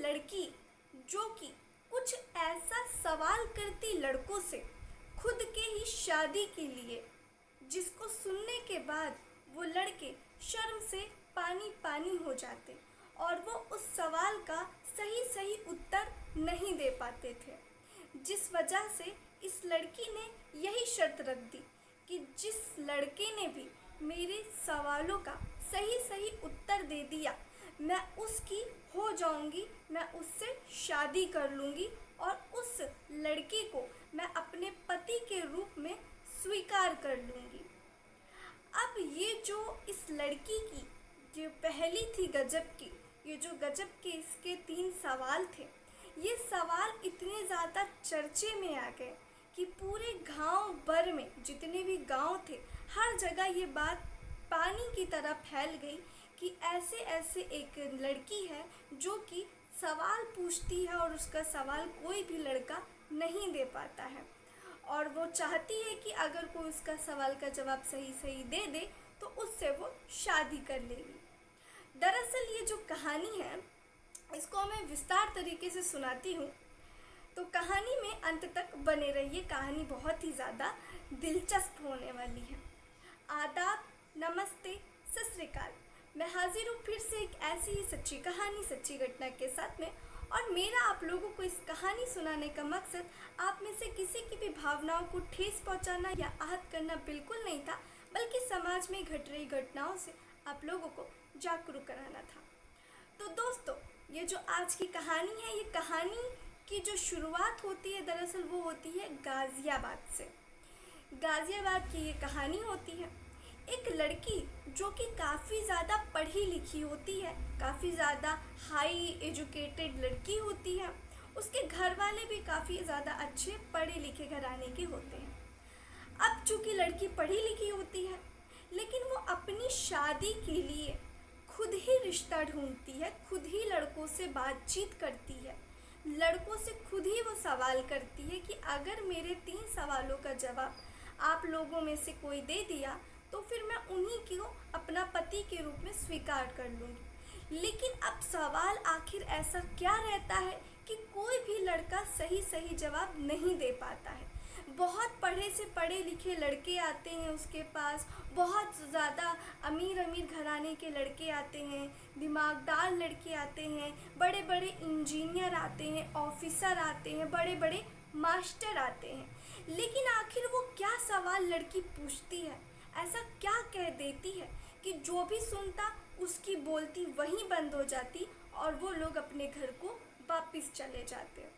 लड़की जो कि कुछ ऐसा सवाल करती लड़कों से खुद के ही शादी के लिए, जिसको सुनने के बाद वो लड़के शर्म से पानी पानी हो जाते और वो उस सवाल का सही सही उत्तर नहीं दे पाते थे, जिस वजह से इस लड़की ने यही शर्त रख दी कि जिस लड़के ने भी मेरे सवालों का सही सही उत्तर दे दिया मैं उसकी हो जाऊंगी, मैं उससे शादी कर लूँगी और उस लड़के को मैं अपने पति के रूप में स्वीकार कर लूँगी। अब ये जो इस लड़की की जो पहली थी गजब की, ये जो गजब के इसके 3 सवाल थे, ये सवाल इतने ज़्यादा चर्चे में आ गए कि पूरे गांव भर में जितने भी गांव थे हर जगह ये बात पानी की तरह फैल गई कि ऐसे ऐसे एक लड़की है जो कि सवाल पूछती है और उसका सवाल कोई भी लड़का नहीं दे पाता है और वो चाहती है कि अगर कोई उसका सवाल का जवाब सही सही दे दे तो उससे वो शादी कर लेगी। दरअसल ये जो कहानी है इसको मैं विस्तार तरीके से सुनाती हूँ, तो कहानी में अंत तक बने रहिए। कहानी बहुत ही ज़्यादा दिलचस्प होने वाली है। आदाब, नमस्ते, सत श्री अकाल। मैं हाजिर हूँ फिर से एक ऐसी ही सच्ची कहानी, सच्ची घटना के साथ में। और मेरा आप लोगों को इस कहानी सुनाने का मकसद आप में से किसी की भी भावनाओं को ठेस पहुँचाना या आहत करना बिल्कुल नहीं था, बल्कि समाज में घट रही घटनाओं से आप लोगों को जागरूक कराना था। तो दोस्तों, ये जो आज की कहानी है, ये कहानी की जो शुरुआत होती है दरअसल वो होती है गाज़ियाबाद से। गाज़ियाबाद की ये कहानी होती है। एक लड़की जो कि काफ़ी ज़्यादा पढ़ी लिखी होती है, काफ़ी ज़्यादा हाई एजुकेटेड लड़की होती है। उसके घर वाले भी काफ़ी ज़्यादा अच्छे पढ़े लिखे घराने के होते हैं। अब चूँकि लड़की पढ़ी लिखी होती है, लेकिन वो अपनी शादी के लिए खुद ही रिश्ता ढूंढती है, खुद ही लड़कों से बातचीत करती है, लड़कों से खुद ही वो सवाल करती है कि अगर मेरे 3 सवालों का जवाब आप लोगों में से कोई दे दिया तो फिर मैं उन्हीं को अपना पति के रूप में स्वीकार कर लूँगी। लेकिन अब सवाल आखिर ऐसा क्या रहता है कि कोई भी लड़का सही सही जवाब नहीं दे पाता है। बहुत पढ़े से पढ़े लिखे लड़के आते हैं उसके पास, बहुत ज़्यादा अमीर अमीर घराने के लड़के आते हैं, दिमागदार लड़के आते हैं, बड़े बड़े इंजीनियर आते हैं, ऑफिसर आते हैं, बड़े बड़े मास्टर आते हैं। लेकिन आखिर वो क्या सवाल लड़की पूछती है, ऐसा क्या कह देती है कि जो भी सुनता उसकी बोलती वहीं बंद हो जाती और वो लोग अपने घर को वापस चले जाते।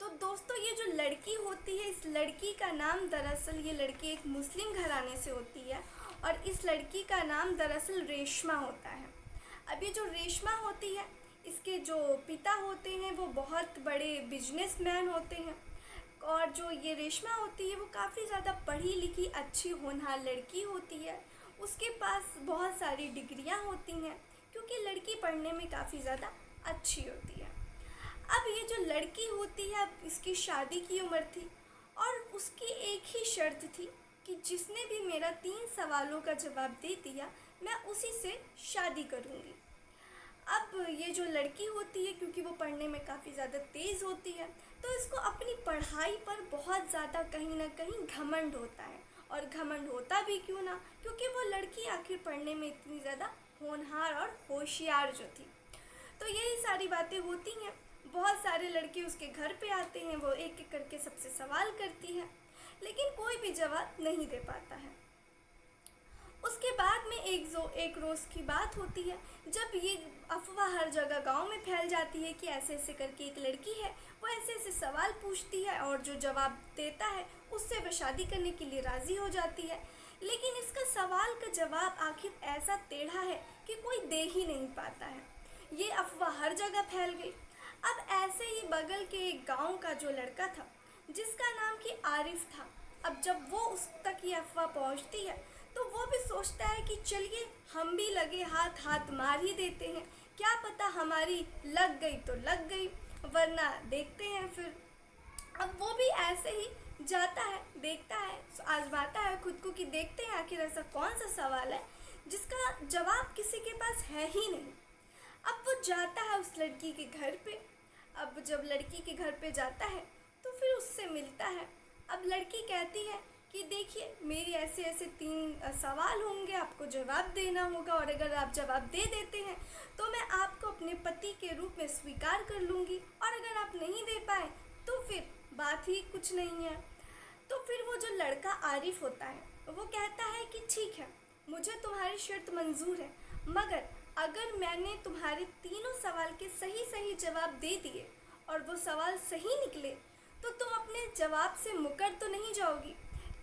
तो दोस्तों, ये जो लड़की होती है, इस लड़की का नाम दरअसल, ये लड़की एक मुस्लिम घराने से होती है और इस लड़की का नाम दरअसल रेशमा होता है। अब ये जो रेशमा होती है, इसके जो पिता होते हैं वो बहुत बड़े बिजनेसमैन होते हैं और जो ये रेशमा होती है वो काफ़ी ज़्यादा पढ़ी लिखी अच्छी होनहार लड़की होती है। उसके पास बहुत सारी डिग्रियां होती हैं क्योंकि लड़की पढ़ने में काफ़ी ज़्यादा अच्छी होती है। अब ये जो लड़की होती है, अब इसकी शादी की उम्र थी और उसकी एक ही शर्त थी कि जिसने भी मेरा 3 सवालों का जवाब दे दिया मैं उसी से शादी करूँगी। अब ये जो लड़की होती है, क्योंकि वो पढ़ने में काफ़ी ज़्यादा तेज़ होती है, तो इसको अपनी पढ़ाई पर बहुत ज़्यादा कहीं ना कहीं घमंड होता है। और घमंड होता भी क्यों ना, क्योंकि वो लड़की आखिर पढ़ने में इतनी ज़्यादा होनहार और होशियार जो थी। तो यही सारी बातें होती हैं। बहुत सारे लड़के उसके घर पे आते हैं, वो एक एक करके सबसे सवाल करती है, लेकिन कोई भी जवाब नहीं दे पाता है। उसके बाद में एक रोज़ की बात होती है जब ये अफवाह हर जगह गांव में फैल जाती है कि ऐसे ऐसे करके एक लड़की है, वो ऐसे ऐसे सवाल पूछती है और जो जवाब देता है उससे वह शादी करने के लिए राज़ी हो जाती है। लेकिन इसका सवाल का जवाब आखिर ऐसा टेढ़ा है कि कोई दे ही नहीं पाता है। ये अफवाह हर जगह फैल गई। अब ऐसे ही बगल के एक गाँव का जो लड़का था जिसका नाम कि आरिफ था, अब जब वो उस तक ये अफवाह पहुंचती है तो वो भी सोचता है कि चलिए हम भी लगे हाथ हाथ मार ही देते हैं, क्या पता हमारी लग गई तो लग गई, वरना देखते हैं फिर। अब वो भी ऐसे ही जाता है, देखता है, आजमाता है खुद को कि देखते हैं आखिर ऐसा कौन सा सवाल है जिसका जवाब किसी के पास है ही नहीं। अब वो जाता है उस लड़की के घर पे। अब जब लड़की के घर पे जाता है तो फिर उससे मिलता है। अब लड़की कहती है कि देखिए, मेरी ऐसे ऐसे 3 सवाल होंगे, आपको जवाब देना होगा, और अगर आप जवाब दे देते हैं तो मैं आपको अपने पति के रूप में स्वीकार कर लूँगी, और अगर आप नहीं दे पाए तो फिर बात ही कुछ नहीं है। तो फिर वो जो लड़का आरिफ होता है वो कहता है कि ठीक है, मुझे तुम्हारी शर्त मंजूर है, मगर अगर मैंने तुम्हारे तीनों सवाल के सही सही जवाब दे दिए और वो सवाल सही निकले तो तुम अपने जवाब से मुकर तो नहीं जाओगी,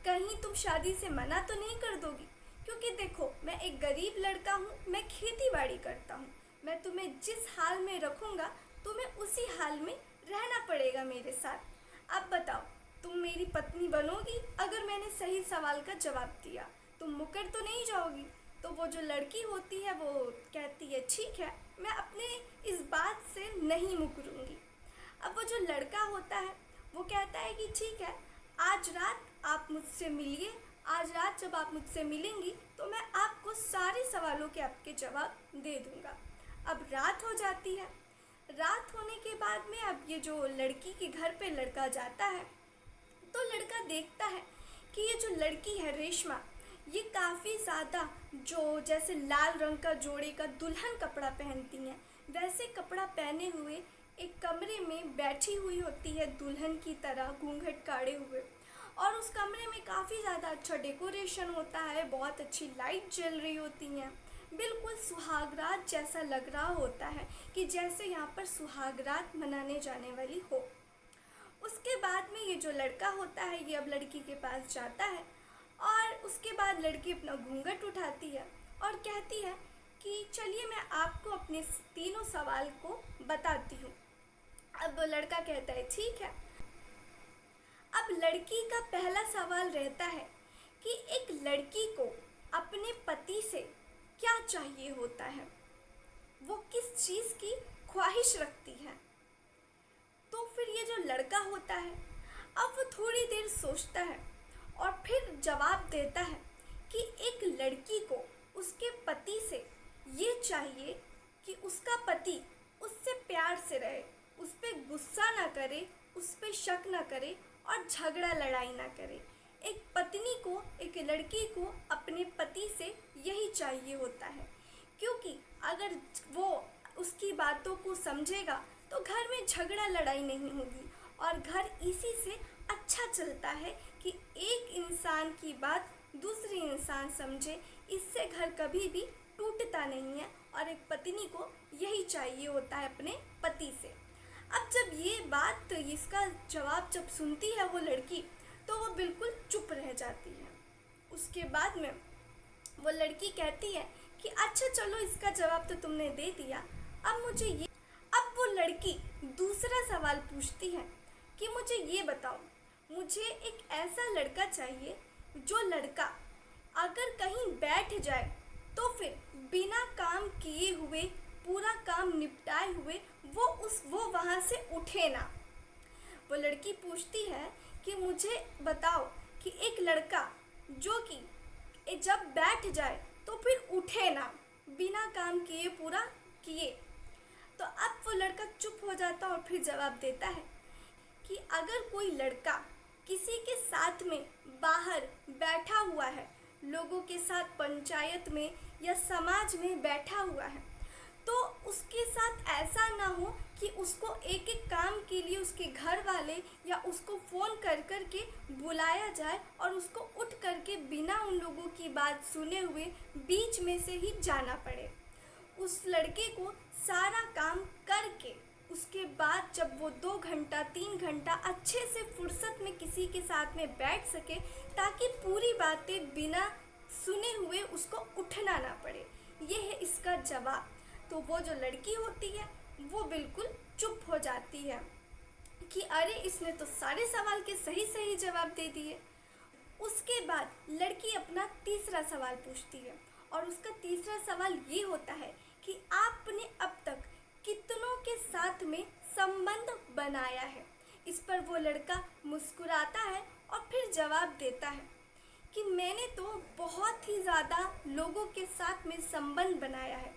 कहीं तुम शादी से मना तो नहीं कर दोगी? क्योंकि देखो, मैं एक गरीब लड़का हूँ, मैं खेती बाड़ी करता हूँ, मैं तुम्हें जिस हाल में रखूँगा तुम्हें उसी हाल में रहना पड़ेगा मेरे साथ। अब बताओ, तुम मेरी पत्नी बनोगी अगर मैंने सही सवाल का जवाब दिया? तुम मुकर तो नहीं जाओगी? तो वो जो लड़की होती है वो कहती है ठीक है, मैं अपने इस बात से नहीं मुकरूंगी। अब वो जो लड़का होता है वो कहता है कि ठीक है, आज रात आप मुझसे मिलिए, आज रात जब आप मुझसे मिलेंगी तो मैं आपको सारे सवालों के आपके जवाब दे दूंगा। अब रात हो जाती है। रात होने के बाद में अब ये जो लड़की के घर पे लड़का जाता है तो लड़का देखता है कि ये जो लड़की है रेशमा, ये काफ़ी ज़्यादा जो जैसे लाल रंग का जोड़े का दुल्हन कपड़ा पहनती हैं वैसे कपड़ा पहने हुए एक कमरे में बैठी हुई होती है दुल्हन की तरह, घूंघट काढ़े हुए। और उस कमरे में काफ़ी ज़्यादा अच्छा डेकोरेशन होता है, बहुत अच्छी लाइट जल रही होती हैं, बिल्कुल सुहागरात जैसा लग रहा होता है कि जैसे यहाँ पर सुहागरात मनाने जाने वाली हो। उसके बाद में ये जो लड़का होता है ये अब लड़की के पास जाता है, और उसके बाद लड़की अपना घूंघट उठाती है और कहती है कि चलिए मैं आपको अपने तीनों सवाल को बताती हूँ। अब लड़का कहता है ठीक है। अब लड़की का पहला सवाल रहता है कि एक लड़की को अपने पति से क्या चाहिए होता है, वो किस चीज़ की ख्वाहिश रखती है। तो फिर ये जो लड़का होता है अब वो थोड़ी देर सोचता है और फिर जवाब देता है कि एक लड़की को उसके पति से ये चाहिए कि उसका पति उससे प्यार से रहे, उस पर गुस्सा ना करे, उस पर शक ना करे और झगड़ा लड़ाई ना करे। एक पत्नी को, एक लड़की को अपने पति से यही चाहिए होता है, क्योंकि अगर वो उसकी बातों को समझेगा तो घर में झगड़ा लड़ाई नहीं होगी, और घर इसी से अच्छा चलता है कि एक इंसान की बात दूसरी इंसान समझे, इससे घर कभी भी टूटता नहीं है। और एक पत्नी को यही चाहिए होता है अपने पति से। अब जब ये बात, इसका जवाब जब सुनती है वो लड़की तो वो बिल्कुल चुप रह जाती है। उसके बाद में वो लड़की कहती है कि अच्छा चलो, इसका जवाब तो तुमने दे दिया, अब मुझे ये। अब वो लड़की दूसरा सवाल पूछती है कि मुझे ये बताओ, मुझे एक ऐसा लड़का चाहिए जो लड़का अगर कहीं बैठ जाए तो फिर बिना काम किए हुए, पूरा काम निपटाए हुए वो वहाँ से उठे ना। वो लड़की पूछती है कि मुझे बताओ कि एक लड़का जो कि जब बैठ जाए तो फिर उठे ना, बिना काम किए, पूरा किए। तो अब वो लड़का चुप हो जाता और फिर जवाब देता है कि अगर कोई लड़का किसी के साथ में बाहर बैठा हुआ है, लोगों के साथ पंचायत में या समाज में बैठा हुआ है, तो उसके साथ ऐसा ना हो कि उसको एक एक काम के लिए उसके घर वाले या उसको फ़ोन कर कर के बुलाया जाए और उसको उठ कर के बिना उन लोगों की बात सुने हुए बीच में से ही जाना पड़े। उस लड़के को सारा काम करके उसके बाद जब वो 2 घंटा 3 घंटा अच्छे से फुर्सत में किसी के साथ में बैठ सके, ताकि पूरी बातें बिना सुने हुए उसको उठना ना पड़े। ये है इसका जवाब। तो वो जो लड़की होती है वो बिल्कुल चुप हो जाती है कि अरे, इसने तो सारे सवाल के सही सही जवाब दे दिए। उसके बाद लड़की अपना तीसरा सवाल पूछती है, और उसका तीसरा सवाल ये होता है कि आपने अब तक कितनों के साथ में संबंध बनाया है। इस पर वो लड़का मुस्कुराता है और फिर जवाब देता है कि मैंने तो बहुत ही ज़्यादा लोगों के साथ में संबंध बनाया है।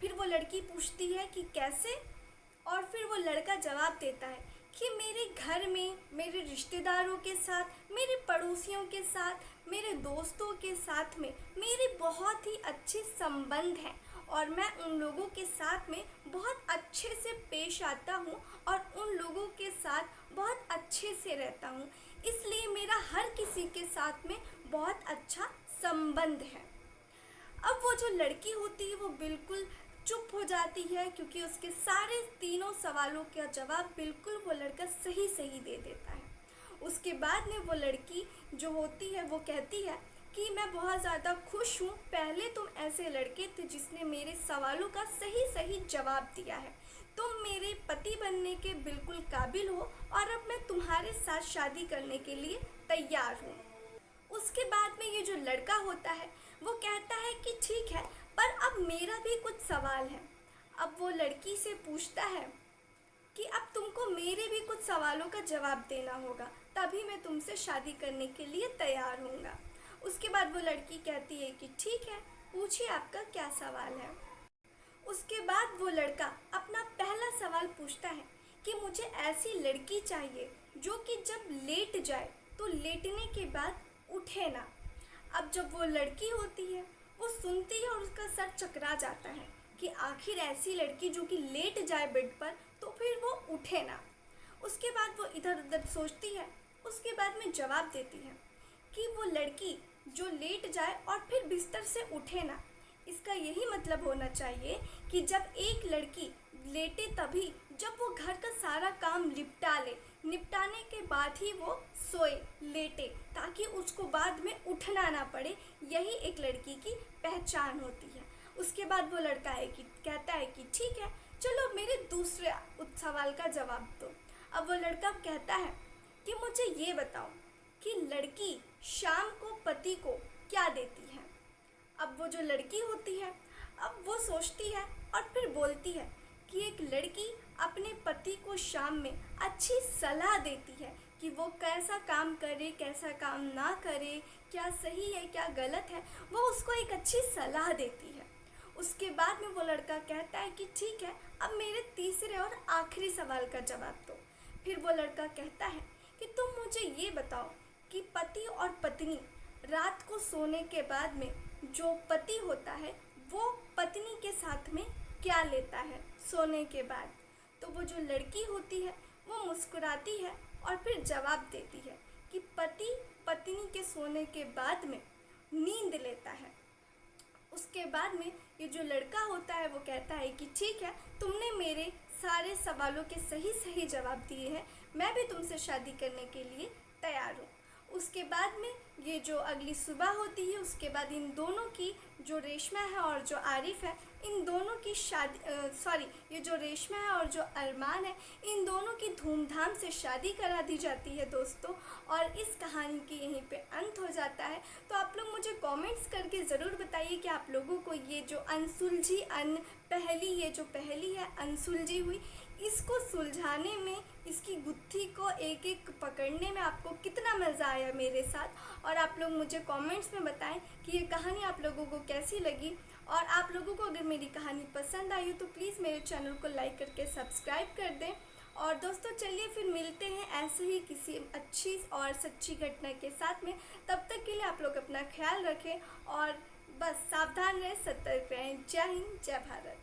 फिर वो लड़की पूछती है कि कैसे, और फिर वो लड़का जवाब देता है कि मेरे घर में मेरे रिश्तेदारों के साथ, मेरे पड़ोसियों के साथ, मेरे दोस्तों के साथ में मेरे बहुत ही अच्छे संबंध हैं और मैं उन लोगों के साथ में बहुत अच्छे से पेश आता हूँ और उन लोगों के साथ बहुत अच्छे से रहता हूँ, इसलिए मेरा हर किसी के साथ में बहुत अच्छा संबंध है। अब वो जो लड़की होती है वो बिल्कुल चुप हो जाती है, क्योंकि उसके सारे तीनों सवालों का जवाब बिल्कुल वो लड़का सही सही दे देता है। उसके बाद में वो लड़की जो होती है वो कहती है कि मैं बहुत ज़्यादा खुश हूँ, पहले तुम ऐसे लड़के थे जिसने मेरे सवालों का सही सही जवाब दिया है, तुम मेरे पति बनने के बिल्कुल काबिल हो और अब मैं तुम्हारे साथ शादी करने के लिए तैयार हूँ। उसके बाद में ये जो लड़का होता है वो कहता है कि ठीक है, पर अब मेरा भी कुछ सवाल है। अब वो लड़की से पूछता है कि अब तुमको मेरे भी कुछ सवालों का जवाब देना होगा, तभी मैं तुमसे शादी करने के लिए तैयार हूँगा। उसके बाद वो लड़की कहती है कि ठीक है, पूछिए आपका क्या सवाल है। उसके बाद वो लड़का अपना पहला सवाल पूछता है कि मुझे ऐसी लड़की चाहिए जो कि जब लेट जाए तो लेटने के बाद उठे ना। अब जब वो लड़की होती है वो सुनती है और उसका सर चकरा जाता है कि आखिर ऐसी लड़की जो कि लेट जाए बेड पर तो फिर वो उठे ना। उसके बाद वो इधर उधर सोचती है, उसके बाद में जवाब देती है कि वो लड़की जो लेट जाए और फिर बिस्तर से उठे ना, इसका यही मतलब होना चाहिए कि जब एक लड़की लेटे तभी जब वो घर का सारा काम निपटा ले, निपटाने के बाद ही वो सोए लेटे, ताकि उसको बाद में उठना ना पड़े, यही एक लड़की की पहचान होती है। उसके बाद वो लड़का है कि कहता है कि ठीक है, चलो मेरे दूसरे सवाल का जवाब दो। अब वो लड़का कहता है कि मुझे ये बताओ कि लड़की शाम को पति को क्या देती है। अब वो जो लड़की होती है अब वो सोचती है और फिर बोलती है कि एक लड़की अपने पति को शाम में अच्छी सलाह देती है कि वो कैसा काम करे, कैसा काम ना करे, क्या सही है क्या गलत है, वो उसको एक अच्छी सलाह देती है। उसके बाद में वो लड़का कहता है कि ठीक है, अब मेरे तीसरे और आखिरी सवाल का जवाब दो। फिर वो लड़का कहता है कि तुम मुझे ये बताओ कि पति और पत्नी रात को सोने के बाद में जो पति होता है वो पत्नी के साथ में क्या लेता है सोने के बाद। तो वो जो लड़की होती है वो मुस्कुराती है और फिर जवाब देती है कि पति पत्नी के सोने के बाद में नींद लेता है। उसके बाद में ये जो लड़का होता है वो कहता है कि ठीक है, तुमने मेरे सारे सवालों के सही सही जवाब दिए हैं, मैं भी तुमसे शादी करने के लिए तैयार हूँ। उसके बाद में ये जो अगली सुबह होती है उसके बाद इन दोनों की, जो रेशमा है और जो आरिफ है, इन दोनों की शादी ये जो रेशमा है और जो अरमान है, इन दोनों की धूमधाम से शादी करा दी जाती है दोस्तों। और इस कहानी की यहीं पे अंत हो जाता है। तो आप लोग मुझे कमेंट्स करके ज़रूर बताइए कि आप लोगों को ये जो अनसुलझी पहेली, ये जो पहेली है अनसुलझी हुई, इसको सुलझाने में, इसकी गुत्थी को एक एक पकड़ने में आपको कितना मज़ा आया मेरे साथ। और आप लोग मुझे कमेंट्स में बताएं कि ये कहानी आप लोगों को कैसी लगी। और आप लोगों को अगर मेरी कहानी पसंद आई हो तो प्लीज़ मेरे चैनल को लाइक करके सब्सक्राइब कर दें। और दोस्तों चलिए फिर मिलते हैं ऐसे ही किसी अच्छी और सच्ची घटना के साथ में। तब तक के लिए आप लोग अपना ख्याल रखें और बस सावधान रहें, सतर्क रहें। जय हिंद, जय भारत।